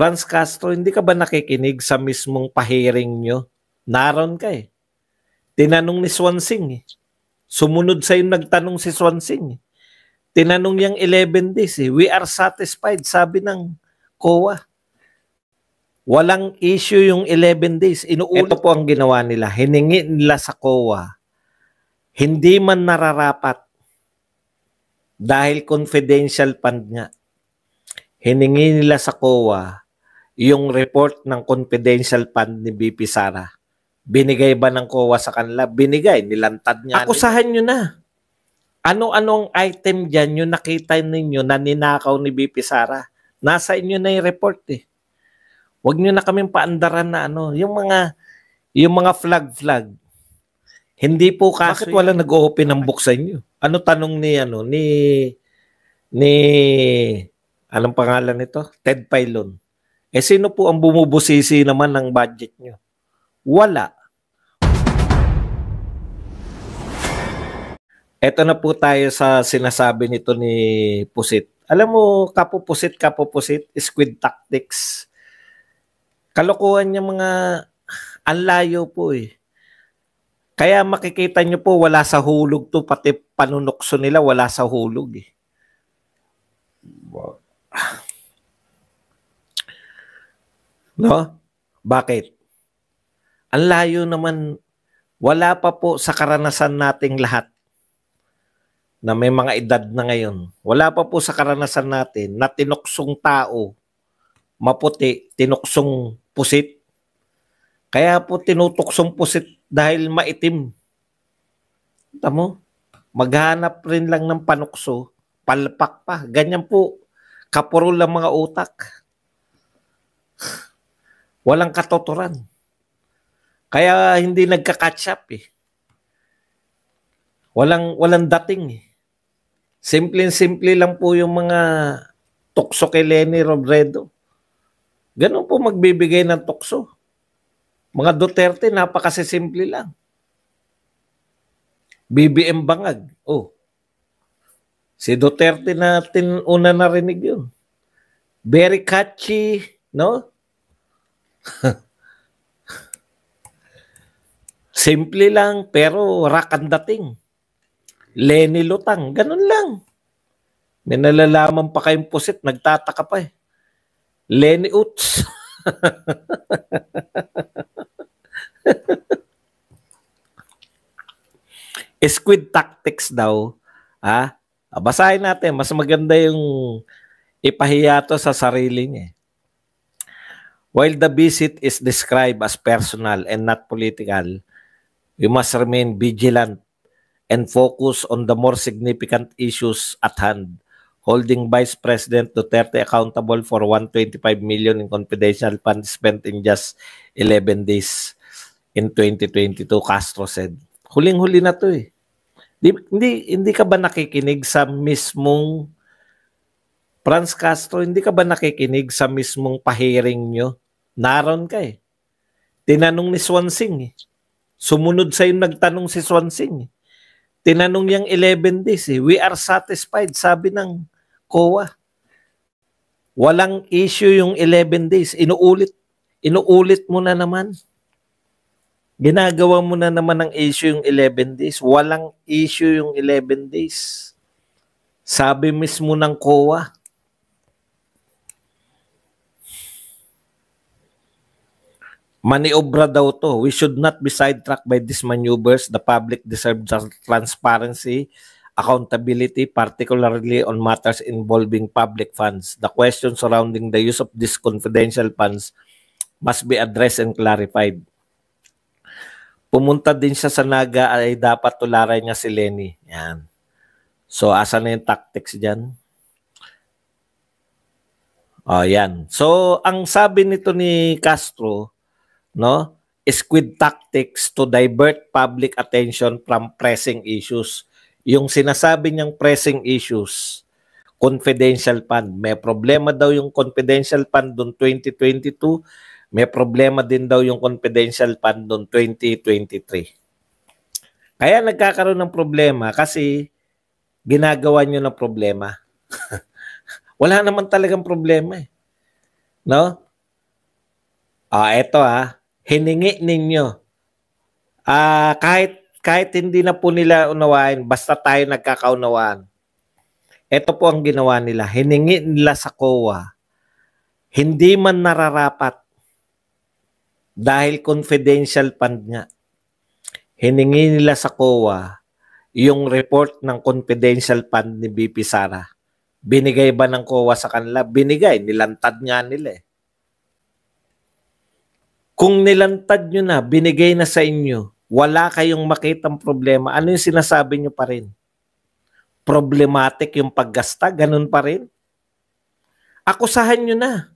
Franz Castro, hindi ka ba nakikinig sa mismong pahiring nyo? Naroon ka eh. Tinanong ni Swansing eh. Sumunod sa'yo nagtanong si Swansing eh. Tinanong niyang 11 days eh. We are satisfied, sabi ng COA. Walang issue yung 11 days. Inuulit. Ito po ang ginawa nila. Hiningi nila sa COA. Hindi man nararapat dahil confidential fund nga. Hiningi nila sa COA yung report ng confidential fund ni BP Sara. Binigay ba ng COA sa kanila? Binigay. Nilantad niya. Akusahan nyo na. Ano-anong item dyan yung nakita ninyo na ninakaw ni BP Sara? Nasa inyo na yung report eh. Huwag nyo na kaming paandaran na ano. Yung mga flag. Hindi po kaso. Bakit wala nag-open ng book sa inyo? Ano tanong ni anong pangalan nito? Ted Filon. Sino po ang bumubusisi naman ng budget nyo? Wala. Eto na po tayo sa sinasabi nito ni Pusit. Alam mo, kapupusit, squid tactics. Kalokohan niya mga anlayo po eh. Kaya makikita nyo po wala sa hulog to, pati panunukso nila wala sa hulog eh. No? Bakit? Ang layo naman, wala pa po sa karanasan nating lahat na may mga edad na ngayon. Wala pa po sa karanasan natin na tinuksong tao, maputi, tinuksong pusit. Kaya po tinutuksong pusit dahil maitim. Tamo, maghanap rin lang ng panukso, palpak pa. Ganyan po, kapurol ang mga utak. Walang katuturan. Kaya hindi nagka-catch up eh. Walang dating eh. Simple lang po yung mga tukso kay Leni Robredo. Ganun po magbibigay ng tukso. Mga Duterte, napakasisimple lang. BBM bangag. Oh. Si Duterte natin una narinig yun. Very catchy, no? Simple lang, pero rock ang dating. Leni Lutang, ganun lang. May nalalaman pa kayong pusit, nagtataka pa eh. Leni Uts. Squid tactics daw. Ha? Basahin natin, mas maganda yung ipahiya to sa sarili niya. While the visit is described as personal and not political, we must remain vigilant and focus on the more significant issues at hand, holding Vice President Duterte accountable for 125 million in confidential funds spent in just 11 days in 2022, Castro said. Huling-huli na to eh. Hindi ka ba nakikinig sa mismong Franz Castro, hindi ka ba nakikinig sa mismong pahiring nyo? Naroon ka eh. Tinanong ni Swansing eh. Sumunod sa'yo nagtanong si Swansing eh. Tinanong niyang 11 days eh. We are satisfied, sabi ng COA. Walang issue yung 11 days. Inuulit mo na naman. Ginagawa mo na naman ng issue yung 11 days. Walang issue yung 11 days. Sabi mismo ng COA. Maniobra daw to. We should not be sidetracked by these maneuvers. The public deserves transparency, accountability, particularly on matters involving public funds. The question surrounding the use of these confidential funds must be addressed and clarified. Pumunta din siya sa Naga ay dapat tularan niya si Leni. Yan. So, asa na yung tactics dyan? O, yan. So, ang sabi nito ni Castro, no, squid tactics to divert public attention from pressing issues. Yung sinasabi niyang pressing issues, confidential fund. May problema daw yung confidential fund noong 2022. May problema din daw yung confidential fund noong 2023. Kaya nagkakaroon ng problema kasi ginagawa niyo ng problema. Wala naman talagang problema eh. No? Eto hiningi ninyo. Kahit hindi na po nila unawain, basta tayo nagkakaunawaan. Ito po ang ginawa nila. Hiningi nila sa COA. Hindi man nararapat dahil confidential fund nga. Hiningi nila sa COA yung report ng confidential fund ni BP Sara. Binigay ba ng COA sa kanila? Binigay. Nilantad nga nila eh. Kung nilantad nyo na, binigay na sa inyo, wala kayong makitang problema, ano yung sinasabi nyo pa rin? Problematic yung paggasta? Ganun pa rin? Akusahan nyo na.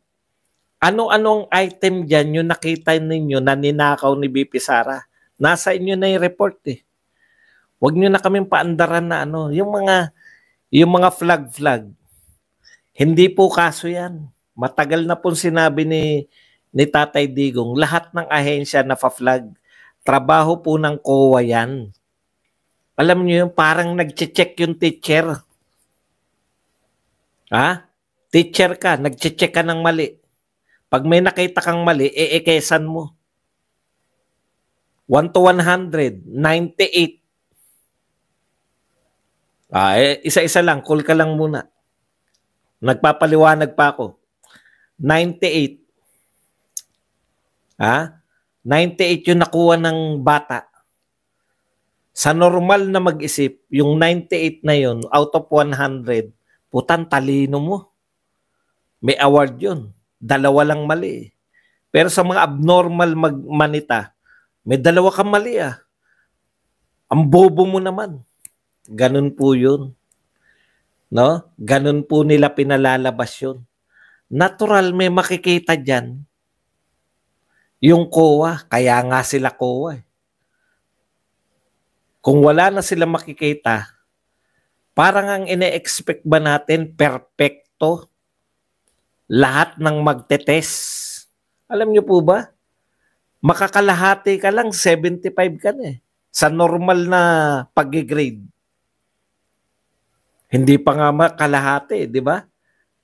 Ano-anong item dyan yung nakita ninyo na ninakaw ni BP Sara? Nasa inyo na yung report eh. Huwag nyo na kaming paandaran na yung mga flag. Hindi po kaso yan. Matagal na pong sinabi ni Tatay Digong, lahat ng ahensya na pa-flag, trabaho po ng COA yan. Alam niyo yung parang nag-check yung teacher. Teacher ka, nag-check ka ng mali. Pag may nakita kang mali, ekesan mo. 1 to 100, 98. Isa-isa lang, call ka lang muna. Nagpapaliwanag pa ako. 98. 98 yung nakuha ng bata. Sa normal na mag-isip, yung 98 na yun, out of 100, putang talino mo. May award yun. 2 lang mali. Pero sa mga abnormal manita, may 2 kang mali Ang bobo mo naman. Ganun po yun. No? Ganun po nila pinalalabas yun. Natural may makikita dyan. Yung COA, kaya nga sila COA. Kung wala na sila makikita, parang ang ine-expect ba natin perfecto? Lahat ng magte-test. Alam niyo po ba? Makakalahati ka lang, 75 ka na sa normal na pag-grade. Hindi pa nga makalahati, di ba?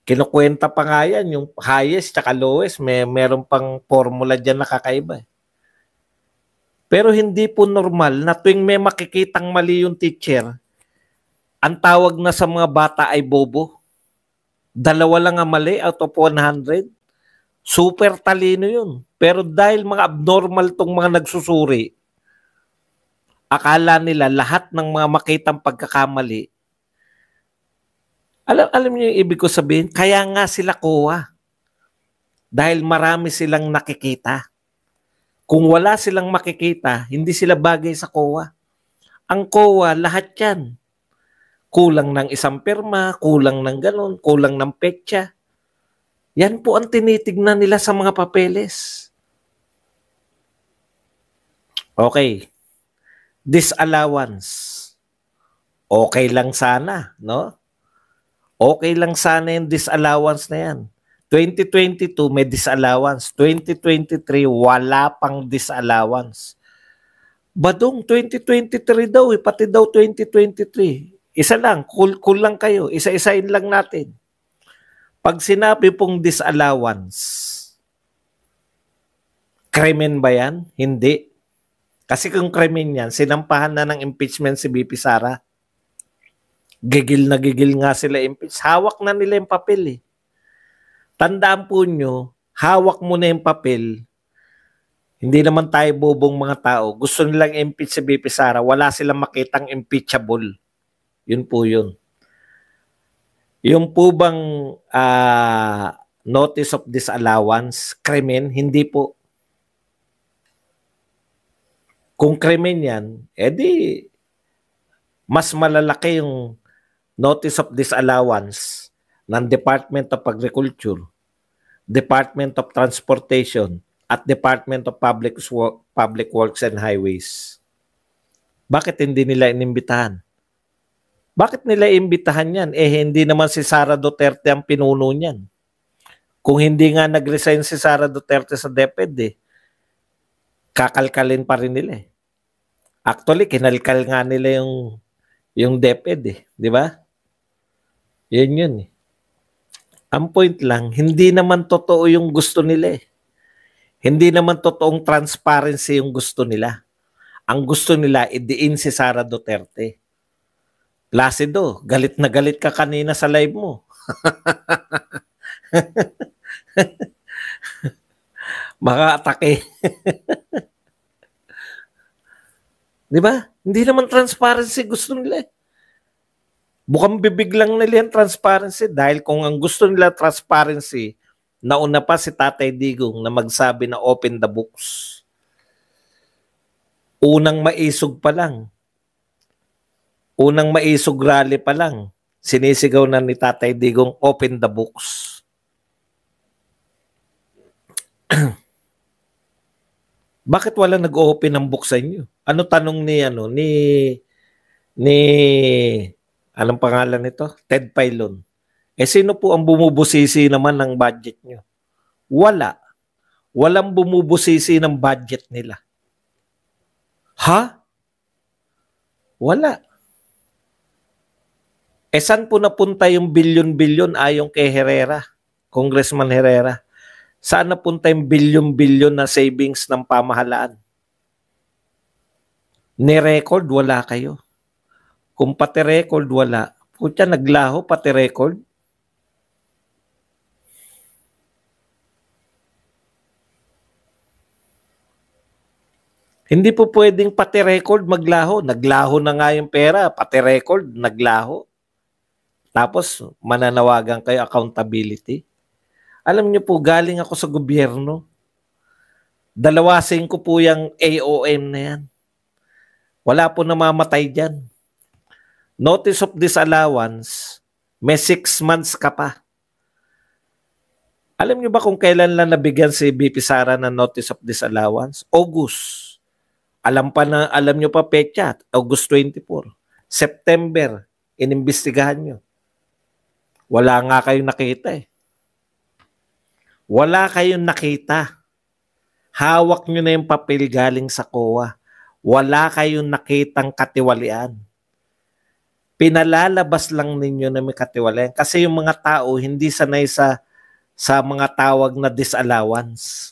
Kinukwenta pa nga yan, yung highest at lowest, meron pang formula dyan na kakaiba. Pero hindi po normal na tuwing may makikitang mali yung teacher, ang tawag na sa mga bata ay bobo. 2 lang ang mali out of 100. Super talino yun. Pero dahil mga abnormal tong mga nagsusuri, akala nila lahat ng mga makitang pagkakamali, alam niyo yung ibig ko sabihin? Kaya nga sila COA. Dahil marami silang nakikita. Kung wala silang makikita, hindi sila bagay sa COA. Ang COA, lahat yan. Kulang ng isang pirma, kulang ng ganun, kulang ng petsa. Yan po ang tinitignan nila sa mga papeles. Okay. Disallowance. Okay lang sana, no? Okay lang sana yung disallowance na yan. 2022 may disallowance. 2023 wala pang disallowance. Badong 2023 daw pati daw 2023. Isa lang, cool lang kayo. Isa-isain lang natin. Pag sinabi pong disallowance, krimen ba yan? Hindi. Kasi kung krimen yan, sinampahan na ng impeachment si BP Sara. Gigil na gigil nga sila impeach. Hawak na nila yung papel Tandaan po nyo, hawak mo na yung papel. Hindi naman tayo bobong mga tao. Gusto nilang impeach si BP Sara. Wala silang makitang impeachable. Yun po yun. Yung po bang notice of disallowance, krimen? Hindi po. Kung krimen yan, edi mas malalaki yung notice of disallowance ng Department of Agriculture, Department of Transportation, at Department of Public Works and Highways. Bakit hindi nila inimbitahan? Bakit nila imbitahan yan? Hindi naman si Sara Duterte ang pinuno niyan. Kung hindi nga nag-resign si Sara Duterte sa DepEd, kakalkalin pa rin nila. Actually, kinalkal nga nila yung DepEd, di ba? Yun. Ang point lang, hindi naman totoo yung gusto nila. Hindi naman totoong transparency yung gusto nila. Ang gusto nila, idiin si Sara Duterte. Placido, galit na galit ka kanina sa live mo. Baka atake. Di ba? Hindi naman transparency gusto nila. Bukang bibig lang nila yung transparency dahil kung ang gusto nila transparency, nauna pa si Tatay Digong na magsabi na open the books. Unang maisog pa lang. Unang maisog rally pa lang. Sinisigaw na ni Tatay Digong open the books. Bakit wala nag-open ng book sa inyo? Ano tanong ni anong pangalan nito? Ted Filon. Sino po ang bumubusisi naman ng budget nyo? Wala. Walang bumubusisi ng budget nila. Ha? Wala. Saan po napunta yung bilyon-bilyon ayon kay Herrera, Congressman Herrera? Saan napunta yung bilyon-bilyon na savings ng pamahalaan? Ni-record, wala kayo. Kung pati record, wala. Putya, naglaho pati record. Hindi po pwedeng pati record maglaho. Naglaho na nga yung pera, pati record, naglaho. Tapos, mananawagan kayo accountability. Alam niyo po, galing ako sa gobyerno. Dalawasin ko po yung AOM na yan. Wala po namamatay dyan. Notice of disallowance, may 6 months ka pa. Alam niyo ba kung kailan lang nabigyan si BP Sara ng notice of disallowance? August. Alam niyo pa petsa, August 24. September, inimbestigahan niyo. Wala nga kayong nakita eh. Wala kayong nakita. Hawak nyo na yung papel galing sa COA. Wala kayong nakitang katiwalian. Pinalalabas lang ninyo na may katiwalian. Kasi yung mga tao hindi sanay sa mga tawag na disallowance.